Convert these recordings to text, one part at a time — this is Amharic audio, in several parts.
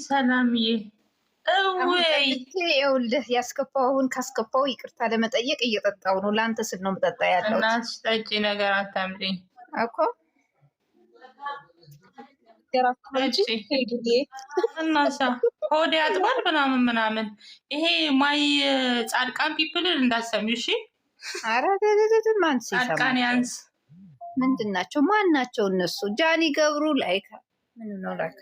ሰላምዬ እውይ ይኸውልህ ያስከፋውን ካስከፋው ይቅርታ ለመጠየቅ እየጠጣው ነው። ለአንተ ስል ነው የምጠጣ ያለው። እናትሽ ጠጪ ነገር አታምጪኝ እኮ እናሳ ሆዴ ያጥባል ምናምን ይሄ ማይ ጻድቃን ፒፕልን እንዳሰሚው እሺ። ኧረ ማን ጻድቃን ያንስ ምንድን ናቸው? ማን ናቸው እነሱ? ጃኒ ገብሩ ላይካ ምን ነው ላይካ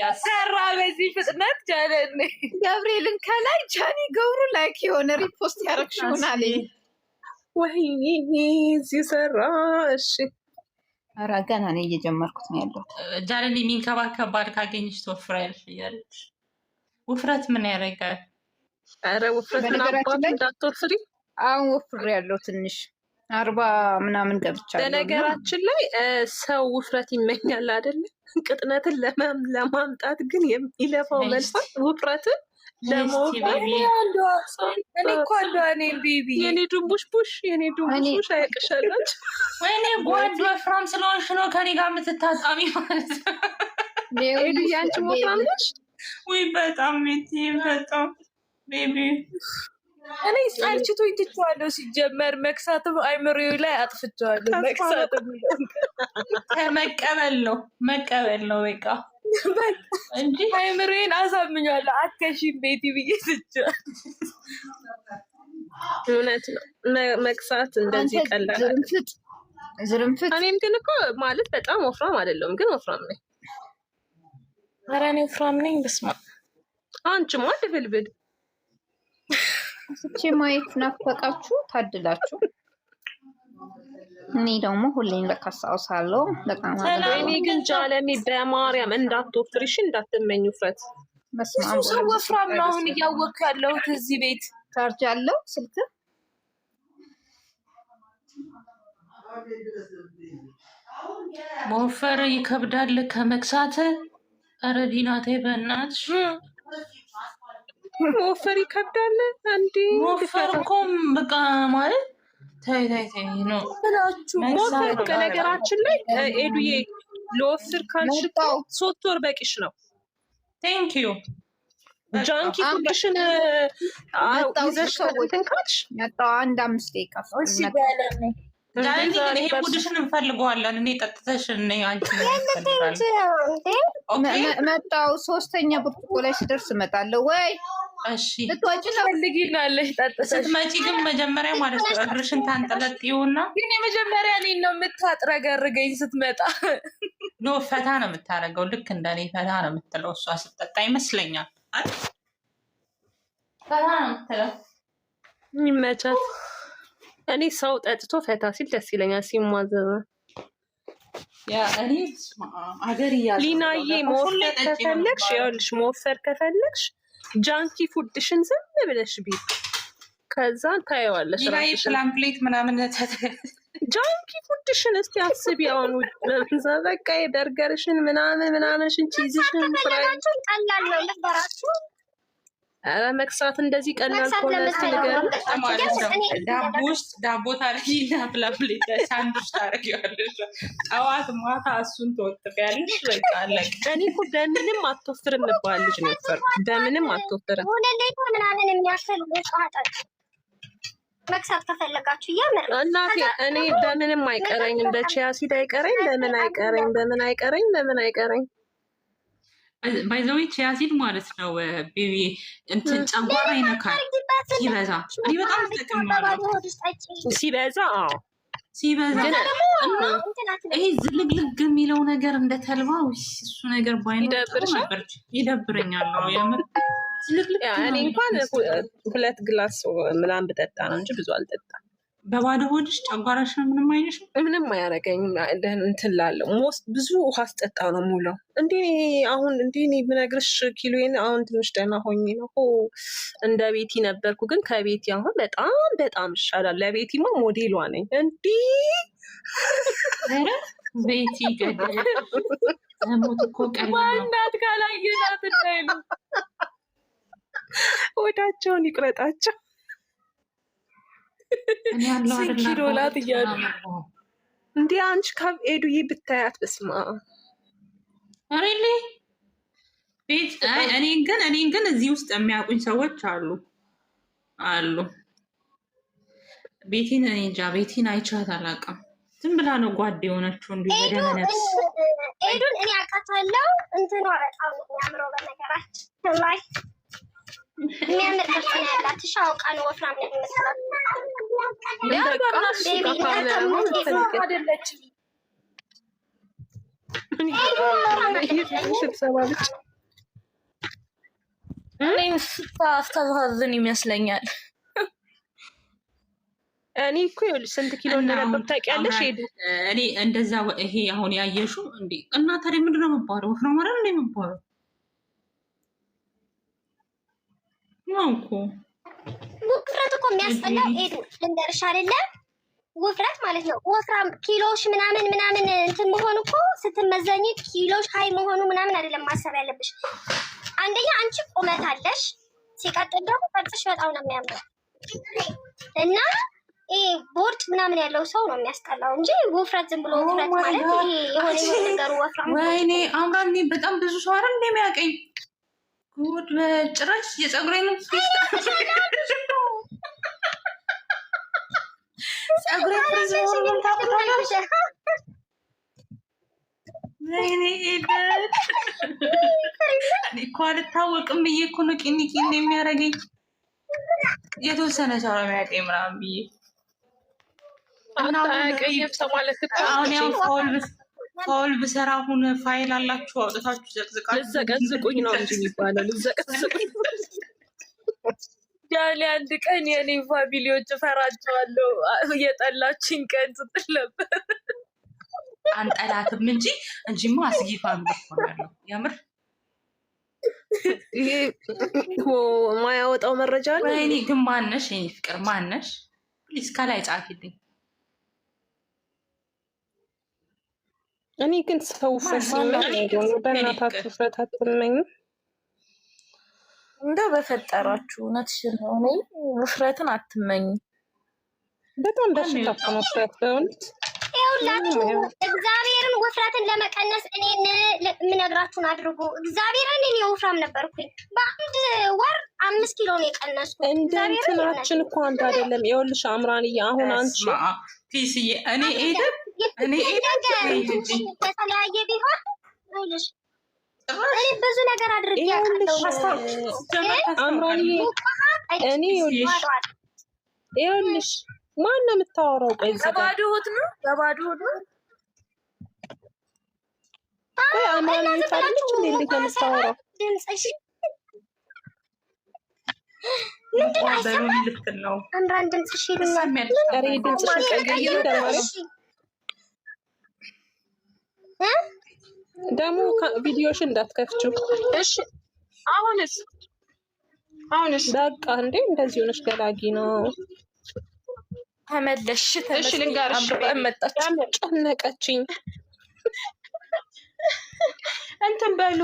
ያሰራ በዚህ ፍጥነት ጃለኔ ገብርኤልን ከላይ ጃኒ ገብሩ ላይክ የሆነ ሪፖስት ያረግሽውናል። ወይኔ እዚህ ሰራ። እሺ ኧረ ገና ነው እየጀመርኩት ነው ያለው። ጃለኔ የሚንከባከብ ባል ካገኘሽ ትወፍሪያለሽ እያለች ውፍረት ምን ያደርጋል? ኧረ ውፍረት ምን አባት እንዳትወፍሪ። አሁን ወፍሬያለሁ ትንሽ 40 ምናምን ገብቻለሁ። በነገራችን ላይ ሰው ውፍረት ይመኛል አይደለ? ቅጥነትን ለማምጣት ግን የሚለፋው መልፋት ውፍረትን ለመውፈር የኔ ድንቡሽቡሽ አያቅሻላችሁ። ወይኔ ጓድ ወፍራም ስለሆንሽ ነው ከኔ ጋር የምትታጣሚ ማለት ነው። ያንቺ ወፍራም ነሽ? ውይ በጣም በጣም ቤቢ እኔ አልችቶኝ ትቼዋለሁ። ሲጀመር መክሳትም አይምሮዬ ላይ አጥፍቼዋለሁ። መቀበል ነው በቃ እንጂ አይምሮዬን አሳምኛለሁ። አትከሺም ቤቲ ብዬ ትቼዋለሁ። እውነት ነው መክሳት እንደዚህ ቀላል ዝርምፍት። እኔም ግን እኮ ማለት በጣም ወፍራም አይደለሁም፣ ግን ወፍራም ነኝ። ኧረ እኔ ወፍራም ነኝ። በስመ አብ አንቺማ ድብልብል እቺ ማየት ናፈቃችሁ ታድላችሁ። እኔ ደግሞ ሁሌም ለካሳውሳለሁ በጣም እኔ ግን ጃለኔ በማርያም እንዳትወፍሪሽ እንዳትመኝ ውፍረት። ሰው ወፍራም ነው አሁን እያወቅሁ ያለሁት እዚህ ቤት ቻርጅ አለው ስልክ መወፈር ይከብዳል ከመክሳት። ኧረ ዲናቴ በእናትሽ መወፈር ይከብዳል እንዴ? መወፈር እኮ በቃ ማለት ታይ ነው መወፈር። ከነገራችን ላይ ኤዱዬ ለወፍር ካልሽ 3 ወር በቂሽ ነው። ቴንክ ዩ ጃንኪ ፉድሽን ይዘሽ ካልሽ መጣው 1-5 ደቂቃ ይሄ ቡድሽን እንፈልገዋለን። እኔ ጠጥተሽ እኔ አንቺ መጣው 3ኛ ብርጭቆ ላይ ሲደርስ እመጣለሁ። ወይ እሺ ልትወጪ ትፈልጊናለሽ? ጠጥተሽ ስትመጪ ግን መጀመሪያ ማለት ነው እግርሽን ታንጠለጥይውና ግን የመጀመሪያ እኔን ነው የምታጥረገርገኝ ስትመጣ። ኖ ፈታ ነው የምታደርገው። ልክ እንደኔ ፈታ ነው የምትለው እሷ ስትጠጣ ይመስለኛል። ፈታ ነው የምትለው። ይመቻት። እኔ ሰው ጠጥቶ ፈታ ሲል ደስ ይለኛል። ሲሟዘበ ያ እኔ አገር ይያዝ ሊናዬ መወፈር ከፈለግሽ ይኸውልሽ፣ መወፈር ከፈለግሽ ጃንኪ ፉድሽን ዝም ብለሽ ቢ ከዛን ታየዋለሽ። ሊናዬ ፕላምፕሌት ምናምን ጃንኪ ፉድሽን እስቲ አስቢ። አሁን በቃ የበርገርሽን ምናምንሽን ቺዝሽን ፍራይ ቀላል ነው ለበራችሁ። ኧረ መክሳት እንደዚህ ቀላል ከሆነ እስቲ ንገር ማለት ነው። ዳቦ ውስጥ ዳቦ ታረጊና ፕላምፕሌት ሳንዱች ታረጊዋለሽ። ጠዋት ማታ እሱን ትወጥፊያለሽ። በቃ አለቀ። እኔ እኮ በምንም አትወፍርም እንባል ልጅ ነው የወፈርኩት። በምንም አትወፍርም። ሁለት ምናምን የሚያክል ጫጣጥ መክሳት ከፈለጋችሁ እያመረ እናቴ እኔ በምንም አይቀረኝም። በቺያ ሲድ አይቀረኝ፣ በምን አይቀረኝ ባይዘዊ ቺያሲድ ማለት ነው ቤቢ እንትን ጨጓራ ይነካል ሲበዛ። እኔ በጣም ተጠቅሜያለሁ ሲበዛ። ይሄ ዝልግልግ የሚለው ነገር እንደ ተልባ እሱ ነገር ይደብረኛል። የምር ዝልግልግ። እኔ እንኳን 2 ግላስ ምናምን ብጠጣ ነው እንጂ ብዙ አልጠጣም። በባዶ ሆድሽ ጨጓራሽን ምንም አይነሽ? ምንም አያረገኝም። እንትን ላለው ብዙ ውሃ አስጠጣ ነው ሙላው። አሁን ብነግርሽ ኪሎዬን አሁን ትንሽ ደህና ሆኜ ነው። እንደ ቤቲ ነበርኩ፣ ግን ከቤቲ አሁን በጣም ይሻላል። ለቤቲማ ሞዴሏ ነኝ። ቤቲ ገደለ ሞት እኮ ቀናት ካላየናት እንዳይሉ ወዳቸውን ይቅረጣቸው። 10 ኪሎ ናት እያሉ እንዴ አንቺ ካብ ኤዱዬ ብታያት በስማ አሬሌ ቤት እኔን ግን እዚህ ውስጥ የሚያውቁኝ ሰዎች አሉ። ቤቲን እኔ እንጃ ቤቲን አይቻት አላውቅም። ዝም ብላ ነው ጓድ የሆነችው እንዲሁ በደመነፍስ። ኤዱን እኔ አውቃታለሁ። እንትኗ በጣም የሚያምረው በነገራችን ላይ የሚያምር ቅርጽ ነው ያላት። ሻውቃ ነው ወፍራም ነው የሚመስላት። ስታስተዛዝን ይመስለኛል። እኔ እኮ ይኸውልሽ ስንት ኪሎ እንደነበር ታውቂያለሽ? ሄዱ እኔ እንደዛ ይሄ አሁን ያየሽው እንዴ? እና ታዲያ ምንድን ነው የምባለው? ወፍራም አይደል እንደ የምባለው ነው እኮ። ውፍረት እኮ የሚያስጠላው ሄዱ ልንገርሽ አይደለም ውፍረት ማለት ነው። ወፍራም ኪሎሽ ምናምን እንትን መሆኑ እኮ ስትመዘኝ ኪሎሽ ሀይ መሆኑ ምናምን አይደለም ማሰብ ያለብሽ። አንደኛ አንቺ ቁመት አለሽ፣ ሲቀጥል ደግሞ ቅርጽሽ በጣም ነው የሚያምረው እና ቦርጭ ምናምን ያለው ሰው ነው የሚያስጠላው እንጂ ውፍረት ዝም ብሎ ውፍረት ማለት ይሄ የሆነ ነገሩ ወፍራም። ወይኔ አምራን በጣም ብዙ ሰው አይደል እንደሚያውቀኝ ጉድ በጭራሽ የፀጉሬን ፀጉሬ ፍሪዝ ሆኖ ታውቃለሽ? ወይኔ እኔ እኮ አልታወቅም ብዬ እኮ ነው ቂኒ የሚያደርገኝ። የተወሰነ ሰው ነው የሚያውቀኝ ምናምን ብዬ አሁን ያው ፋውል ብሰራ አሁን ፋይል አላችሁ አውጥታችሁ ዘቅዝቃችሁ ልዘቀዝቁኝ ነው እንጂ የሚባለው ልዘቀዝቁኝ። ያኔ አንድ ቀን የኔ ፋሚሊዎች እፈራቸዋለሁ የጠላችኝ ቀን ስትል ነበር። አንጠላትም እንጂማ አስጊ ፋሚሊ ሆናለሁ የምር። ይሄ ማያወጣው መረጃ አለ። ወይኔ ግን ማነሽ የኔ ፍቅር ማነሽ? ፕሊዝ ከላይ ጻፊልኝ። እኔ ግን ሰው በእናታችሁ ውፍረት አትመኝ። እንደው በፈጠራችሁ እውነትሽን ነው። እኔ ውፍረትን አትመኝ። በጣም በሽታ እኮ ነው ውፍረት በእውነት። ይኸውላችሁ እግዚአብሔርን ውፍረትን ለመቀነስ እኔን የምነግራችሁን አድርጉ። እግዚአብሔርን እኔ ወፍራም ነበርኩኝ። በአንድ ወር 5 ኪሎ ነው የቀነስኩት። እንደ እንትናችን እኮ አንተ አይደለም። ይኸውልሽ አምራንዬ አሁን አንቺ ፒስዬ እኔ የተለያየ ቢሆን ይኸውልሽ እኔ ብዙ ነገር አድርጌያለሁ። አምራንዬ እኔ ይኸውልሽ ማን ነው የምታወራው? ቆይ በባዶ ሆድ ነው በባዶ ሆድ ነው። ቆይ አምራንዬ ታዲያ እንዴት ነው የምታወራው? ድምፅሽ በምን ልክ ነው? አምራን ድምፅሽ ይሉኛል። ኧረ ድምፅሽ ቀይዬ ደግሞ ቪዲዮሽን እንዳትከፍችው እሺ። አሁንስ በቃ እንዴ እንደዚህ ሆነሽ ገላጊ ነው። ተመለሽ። እሺ ልንገርሽ መጣች ጨነቀችኝ። እንትን በሉ